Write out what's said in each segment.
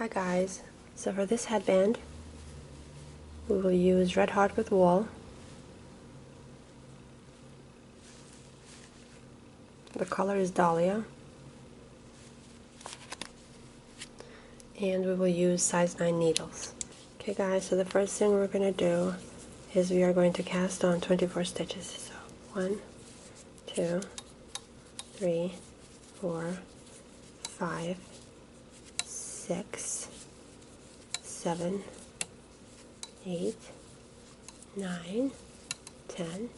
Hi guys, so for this headband we will use Red Heart with wool. The color is Dahlia, and we will use size 9 needles. Okay guys, so the first thing we're going to do is we are going to cast on 24 stitches. So 1, 2, 3, 4, 5, 6, 7, 8, 9, 10,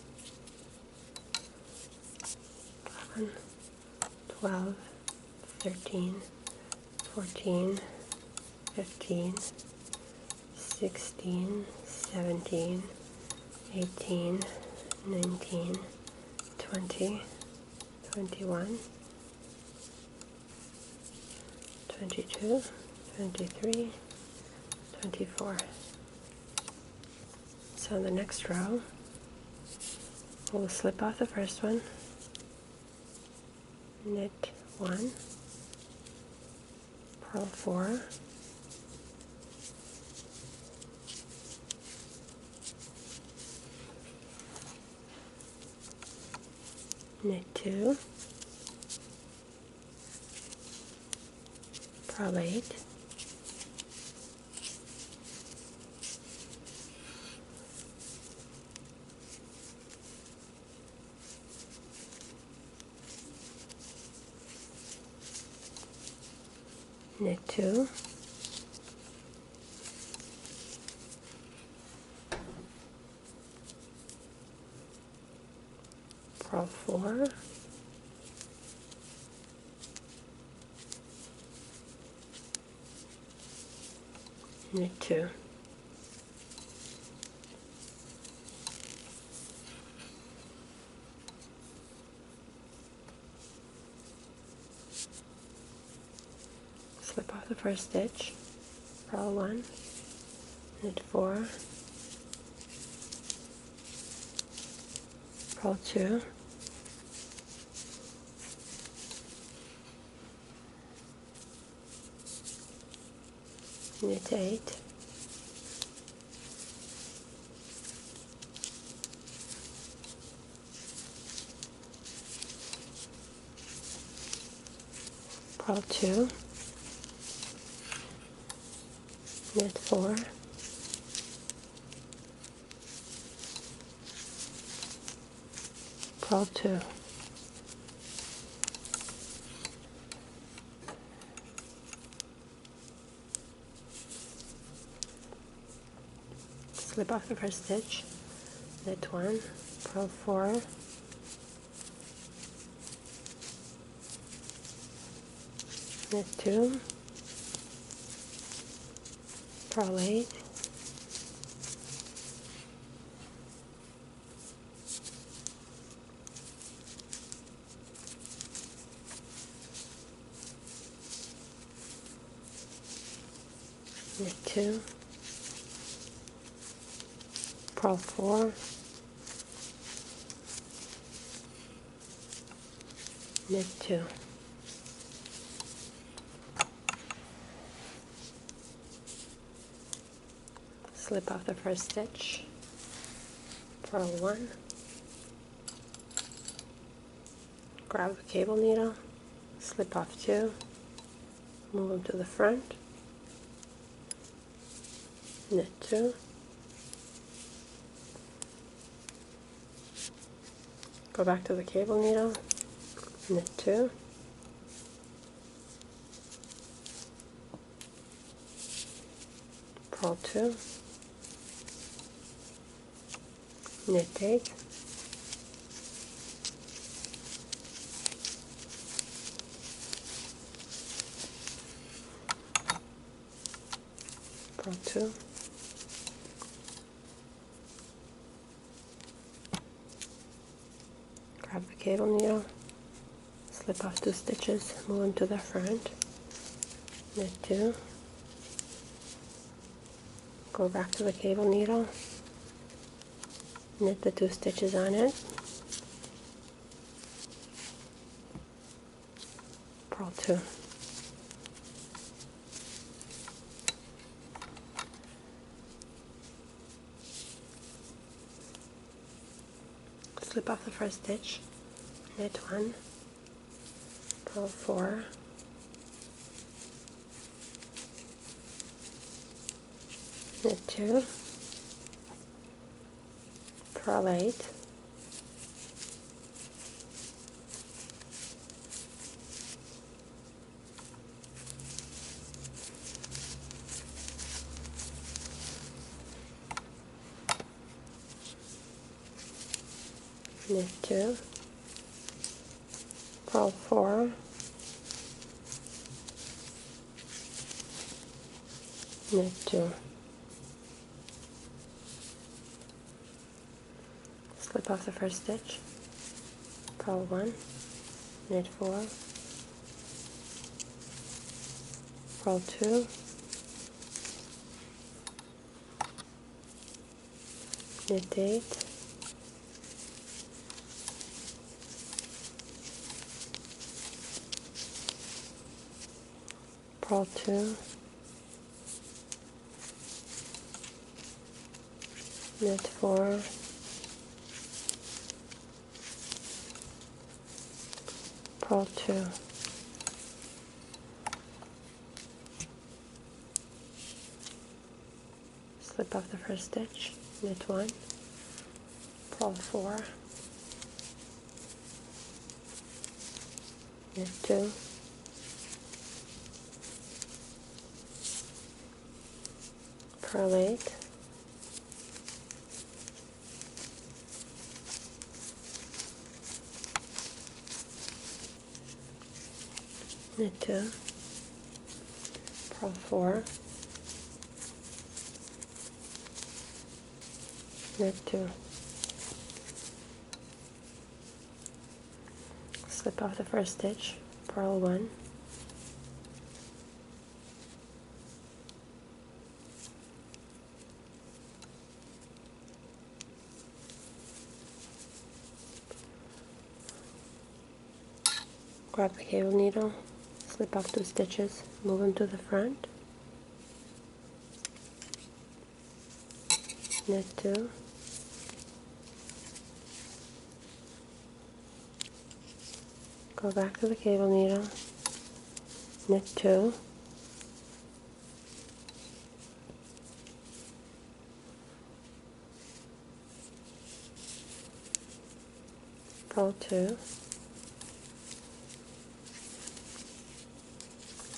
11, 12, 13, 14, 15, 16, 17, 18, 19, 20, 21, 22, 23, 24. So in the next row, we'll slip off the first one, knit 1, purl 4, knit 2, purl 8, knit 2, purl 4, knit 2. Slip off the first stitch, purl 1, knit 4, purl 2, knit 8, purl 2, knit 4, purl 2. Slip off the first stitch, knit 1, purl 4, knit 2, purl 8, knit 2, purl 4, knit 2. Slip off the first stitch, purl 1, grab the cable needle, slip off 2, move them to the front, knit 2, go back to the cable needle, knit 2, purl 2, knit 8, purl 2, grab the cable needle, slip off 2 stitches, move them to the front, knit 2, go back to the cable needle, knit the 2 stitches on it, purl 2, slip off the first stitch, knit 1, purl 4, knit 2, purl 8, knit 2, purl 4, knit 2, slip off the first stitch, purl 1, knit 4, purl 2, knit 8, purl 2, knit 4, purl 2, slip off the first stitch, knit 1, purl 4, knit 2, purl 8, knit 2, purl 4, knit 2, slip off the first stitch, purl 1, grab the cable needle, slip off 2 stitches, move them to the front, knit 2, go back to the cable needle, knit 2, purl 2,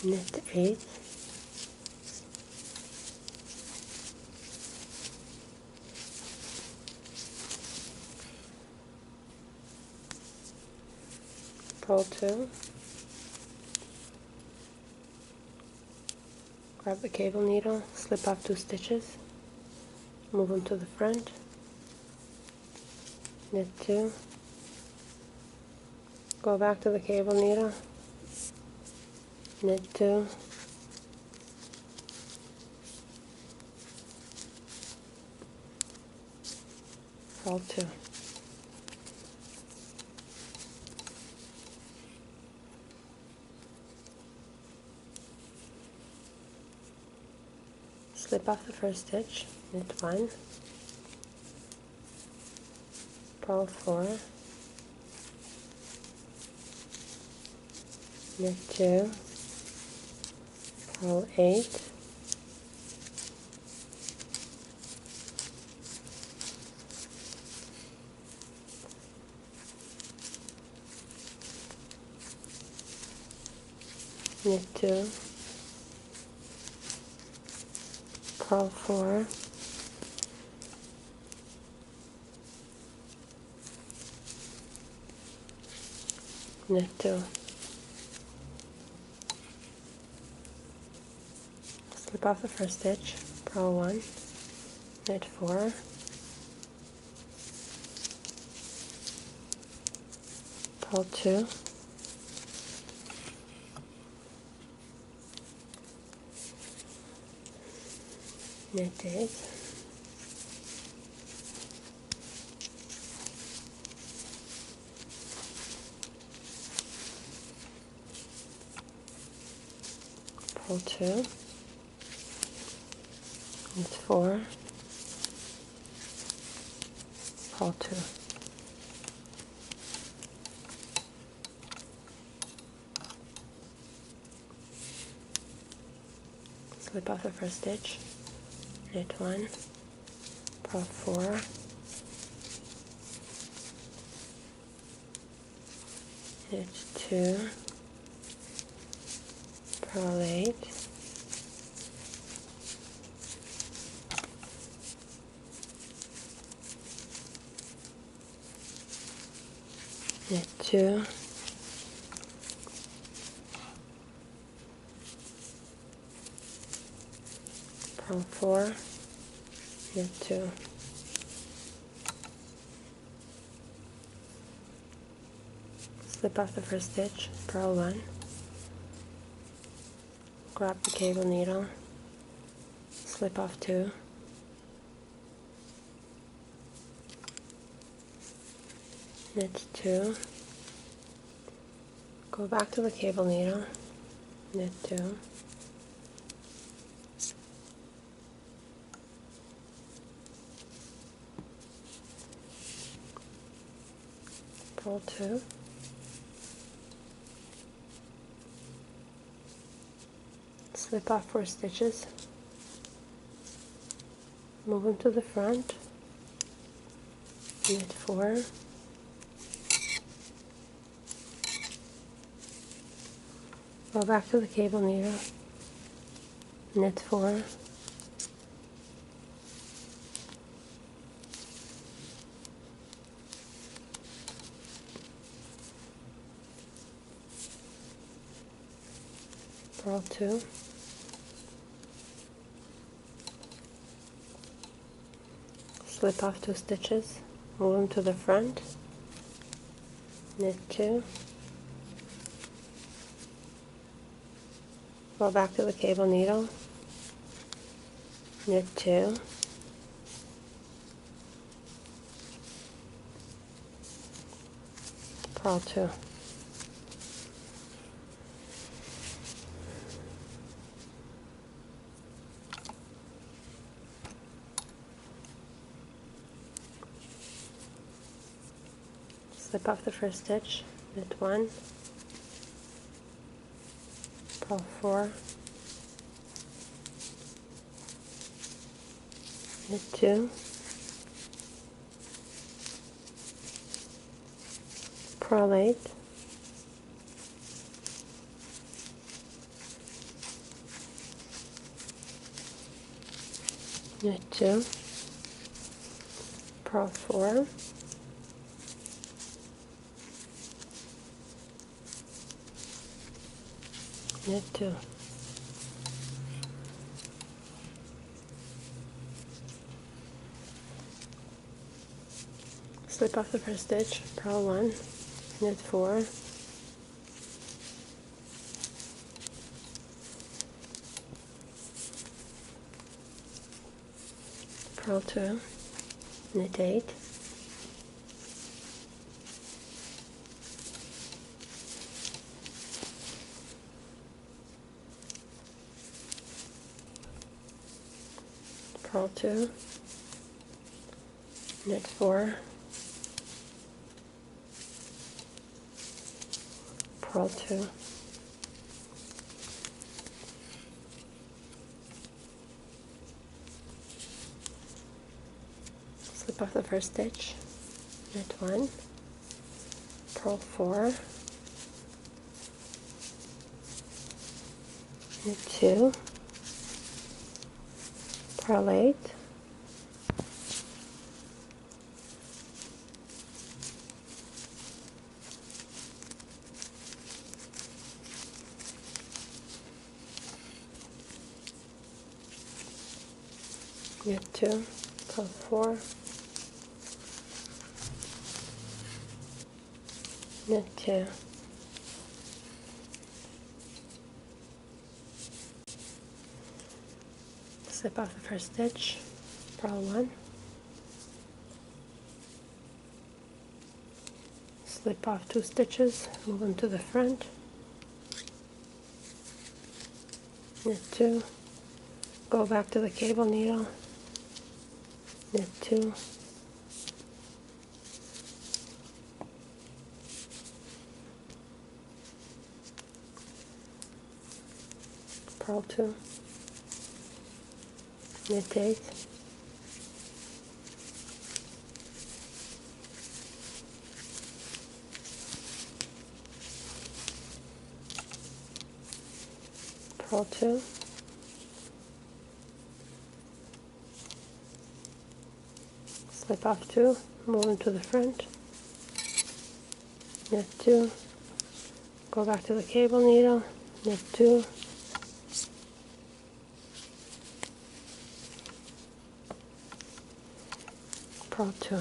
knit 8, purl 2, grab the cable needle, slip off 2 stitches, move them to the front, knit 2, go back to the cable needle, knit 2, purl 2, slip off the first stitch, knit 1, purl 4, knit 2, purl 8, knit 2, purl 4, knit 2, slip off the first stitch, purl 1, knit 4, purl 2, knit 8, purl 2, knit 4, purl 2, slip off the first stitch, knit 1, purl 4, knit 2, purl 8, knit 2, purl 4, knit 2, slip off the first stitch, purl 1, grab the cable needle, slip off 2, knit 2, go back to the cable needle, knit 2, purl 2, slip off 4 stitches, move them to the front, knit 4, go back to the cable needle, knit 4, purl 2, slip off 2 stitches, move them to the front, knit 2, go back to the cable needle, knit 2, purl 2. Slip off the first stitch, knit 1, purl 4, knit 2, purl 8, knit 2, purl 4, knit 2, slip off the first stitch, purl 1, knit 4, purl 2, knit 8, purl 2, knit 4, purl 2, slip off the first stitch, knit 1, purl 4, knit 2, purl 8, knit 2, purl 4, knit 2, slip off the first stitch, purl 1, slip off 2 stitches, move them to the front, knit 2, go back to the cable needle, knit 2, purl 2, knit 8, purl 2, slip off 2, move into the front, knit 2, go back to the cable needle, knit 2, purl 2.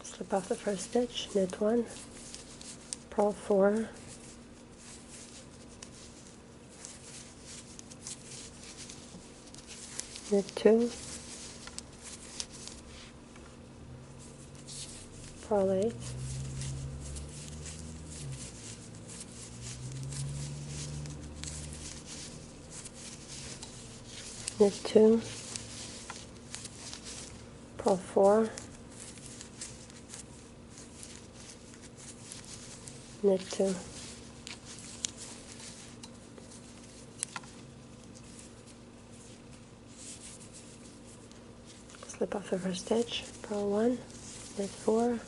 Slip off the first stitch, knit 1, purl 4, knit 2, purl 8, knit 2, purl 4, knit 2, slip off the first stitch, purl 1, knit 4,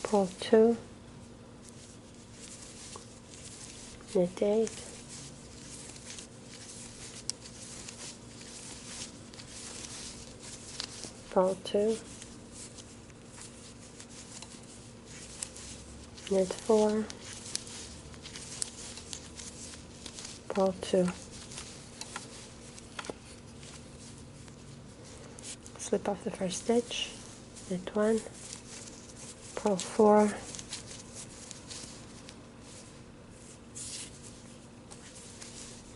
purl 2, knit 8, purl 2, knit 4, purl 2, slip off the first stitch, knit 1, purl 4,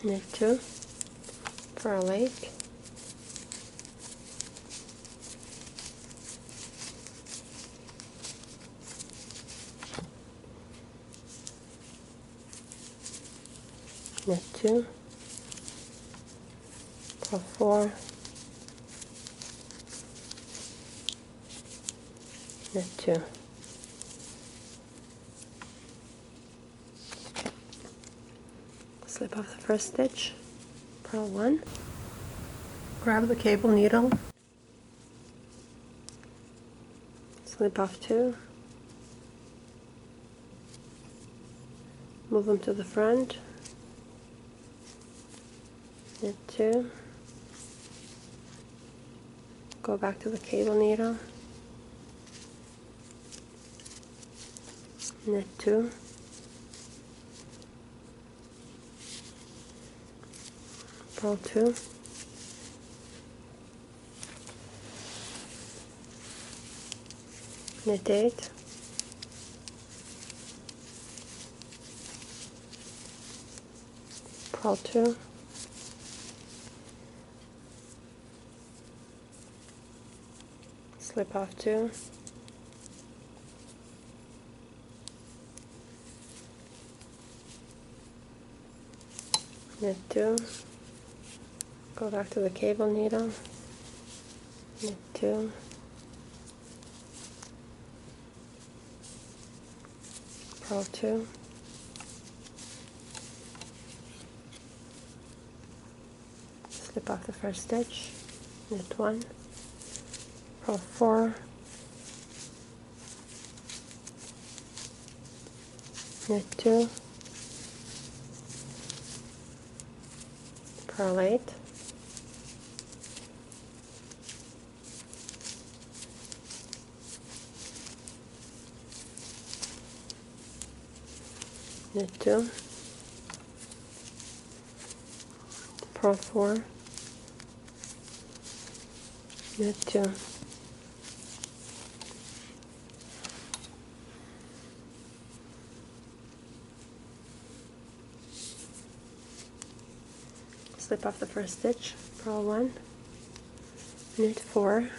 knit 2, purl 8, knit 2, purl 4, knit 2. Slip off the first stitch, purl 1, grab the cable needle, slip off 2, move them to the front, knit 2, go back to the cable needle, knit 2, purl 2, knit 8, purl 2, slip off 2, knit 2, go back to the cable needle, knit 2, purl 2, slip off the first stitch, knit 1, purl 4, knit 2, purl 8, knit 2, purl 4, knit 2, slip off the first stitch, purl 1, knit 4,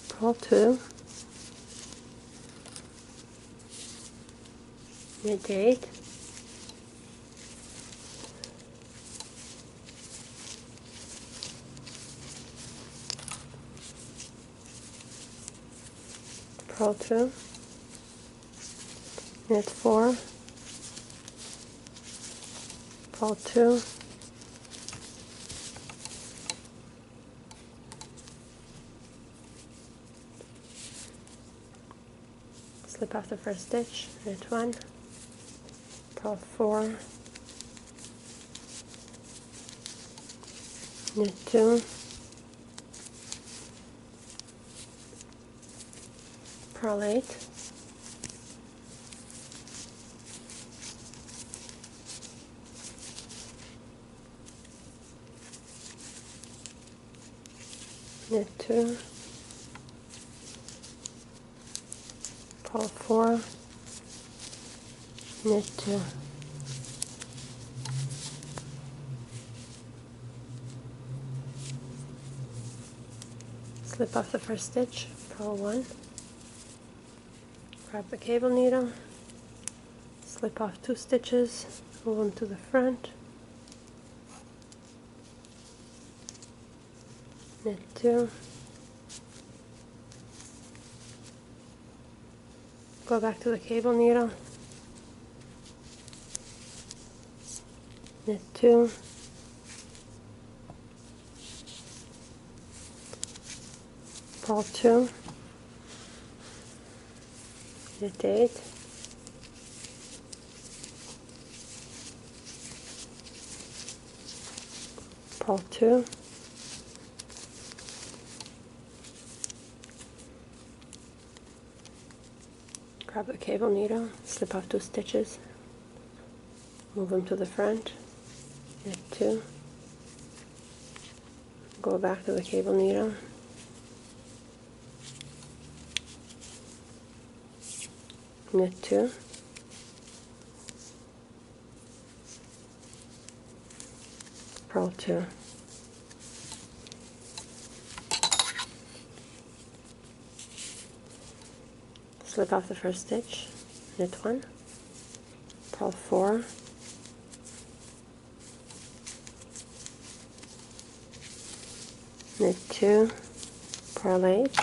purl 2, knit 8, purl 2, knit 4, purl 2, slip off the first stitch, knit 1, purl 4, knit 2, purl 8, knit 2, purl 4, knit 2. Slip off the first stitch, purl 1, grab the cable needle, slip off 2 stitches, move them to the front, knit 2, go back to the cable needle, knit 2, purl 2, knit 8, purl 2, grab the cable needle, slip off 2 stitches, move them to the front, knit 2, go back to the cable needle, knit 2, purl 2, slip off the first stitch, knit 1, purl 4, knit 2, purl 8,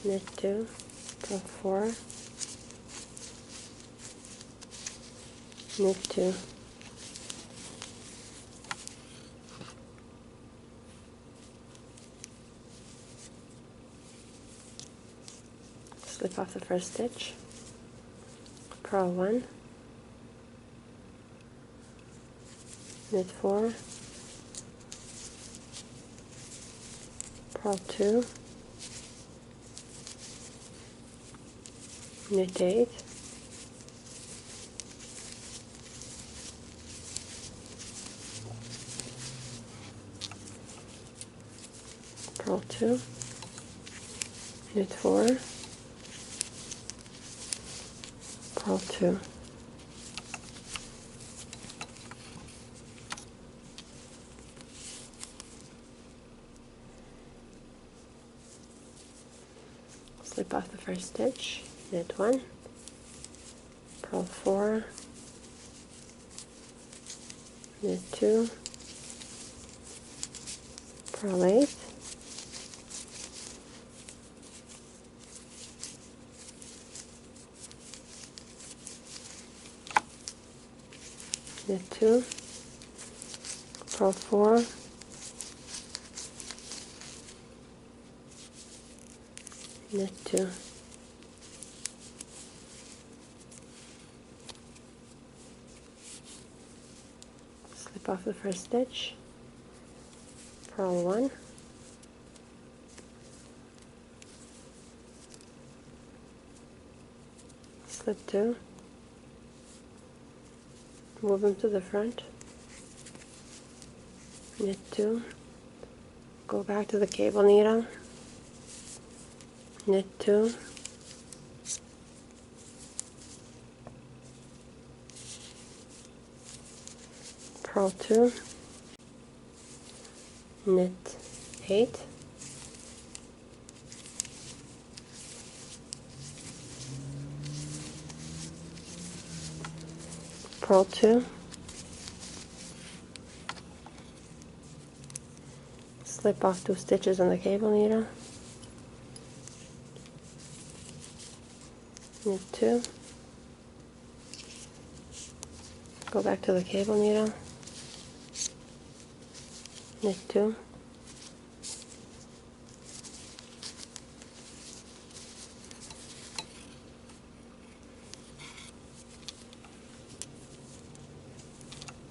knit 2, purl 4, knit 2, slip off the first stitch, purl 1, knit 4, purl 2, knit 8, purl 2, knit 4, purl 2, slip off the first stitch, knit 1, purl 4, knit 2, purl 8, knit 2, purl 4, knit 2, slip off the first stitch, purl 1, slip 2, move them to the front, knit 2, go back to the cable needle, knit 2, purl 2, knit 8, purl 2, slip off 2 stitches on the cable needle, knit 2, go back to the cable needle, knit 2,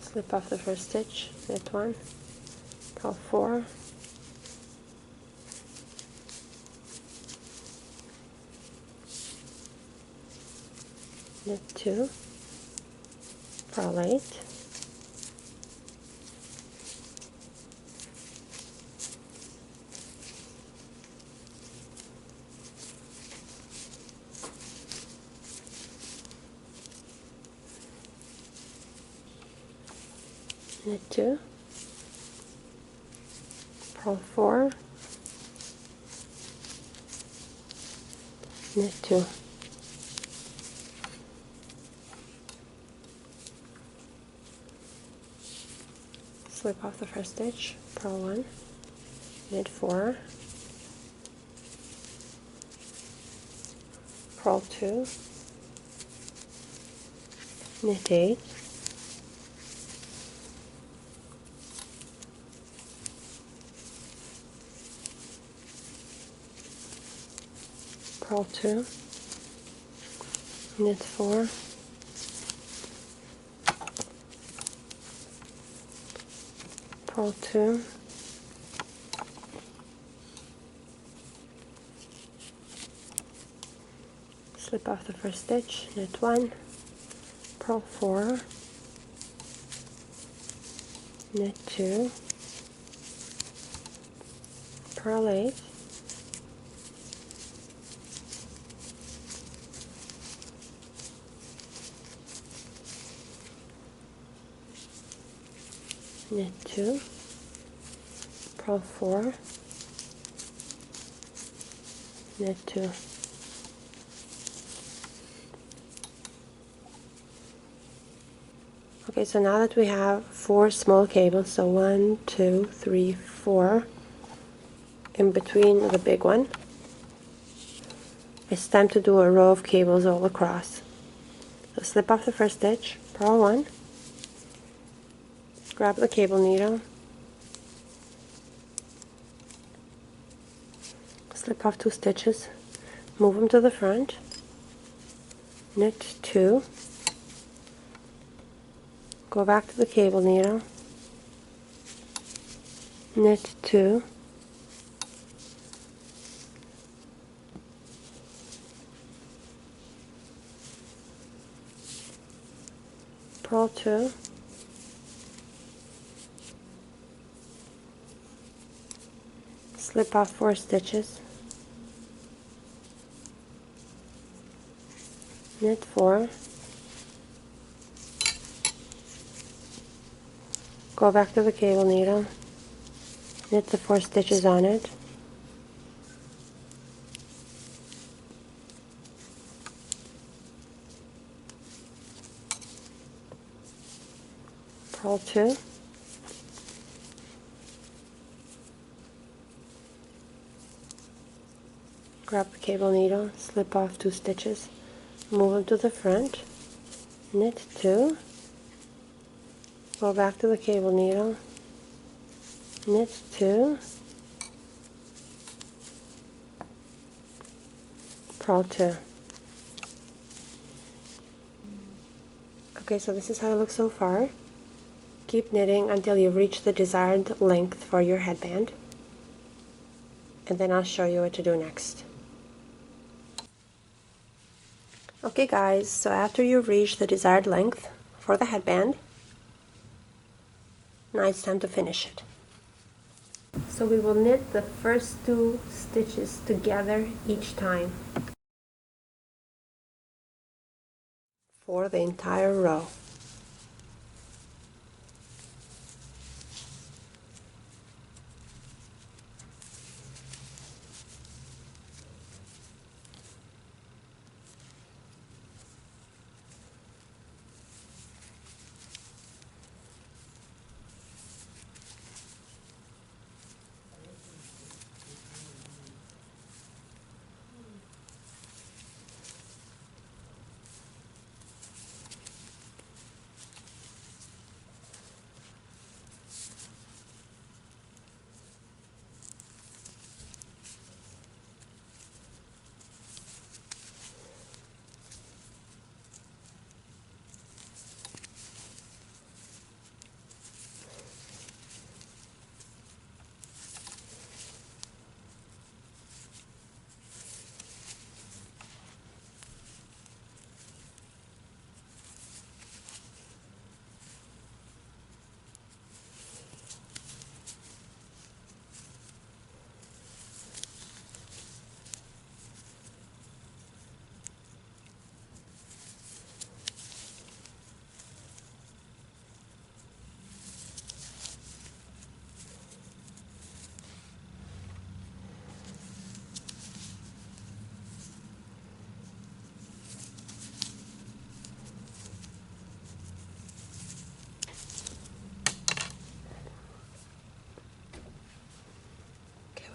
slip off the first stitch, knit 1, purl 4, knit 2, purl 8, knit 2, purl 4, knit 2. Slip off the first stitch, purl 1, knit 4, purl 2, knit 8, purl 2, knit 4, purl 2, slip off the first stitch, knit 1, purl 4, knit 2, purl 8, knit 2, purl 4, knit 2. Okay, so now that we have 4 small cables, so 1, 2, 3, 4, in between the big one, it's time to do a row of cables all across. So slip off the first stitch, purl 1, grab the cable needle, slip off 2 stitches, move them to the front, knit 2, go back to the cable needle, knit 2, purl 2, slip off 4 stitches, knit 4, go back to the cable needle, knit the 4 stitches on it, purl 2, grab the cable needle, slip off 2 stitches, move them to the front, knit 2, go back to the cable needle, knit 2, purl 2. Okay, so this is how it looks so far. Keep knitting until you reach the desired length for your headband, and then I'll show you what to do next. Okay guys, so after you reach the desired length for the headband, now it's time to finish it. So we will knit the first 2 stitches together each time for the entire row.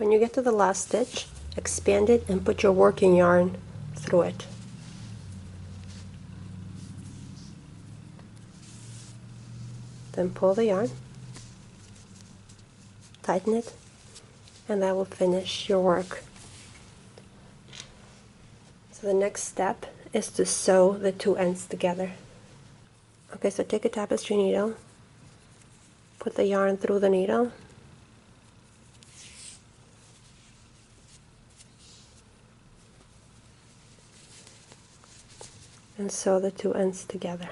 When you get to the last stitch, expand it and put your working yarn through it. Then pull the yarn, tighten it, and that will finish your work. So the next step is to sew the two ends together. Okay, so take a tapestry needle, put the yarn through the needle, and sew the two ends together.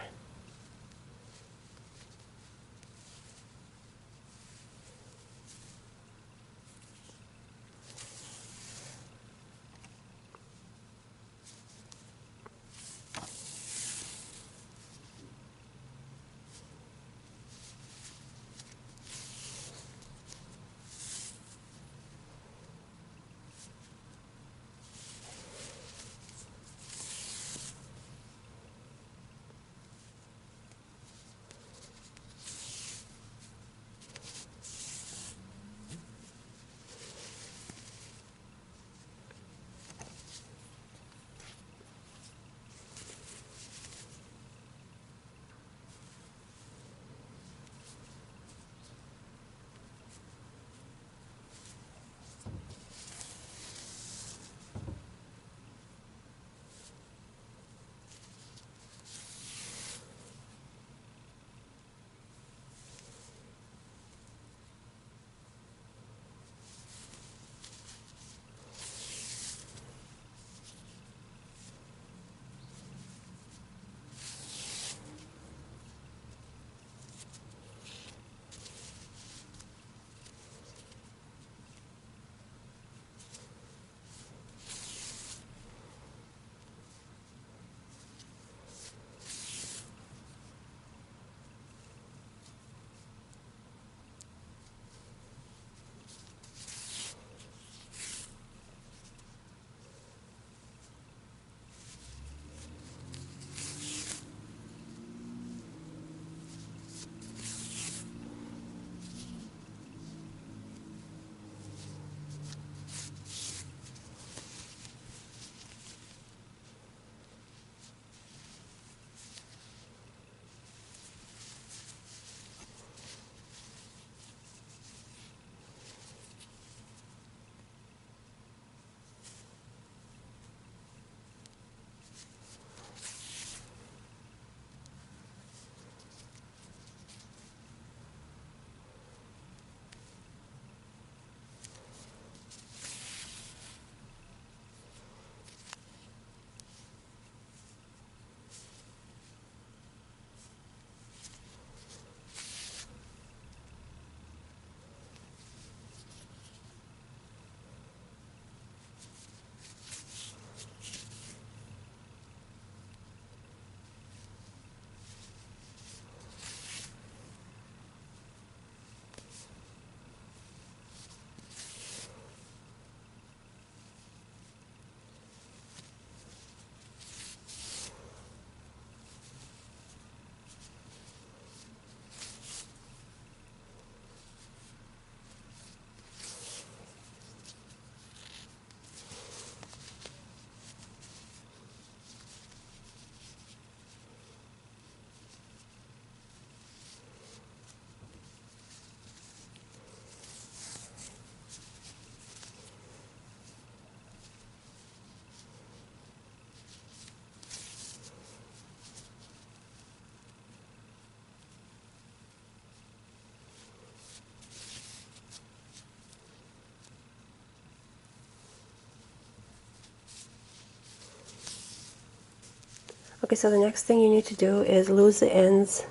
Okay, so the next thing you need to do is lose the ends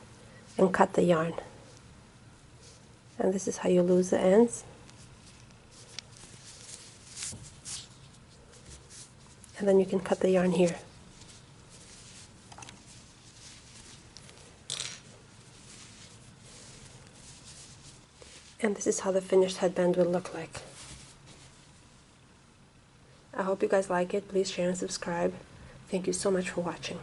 and cut the yarn. And this is how you lose the ends. And then you can cut the yarn here. And this is how the finished headband will look like. I hope you guys like it. Please share and subscribe. Thank you so much for watching.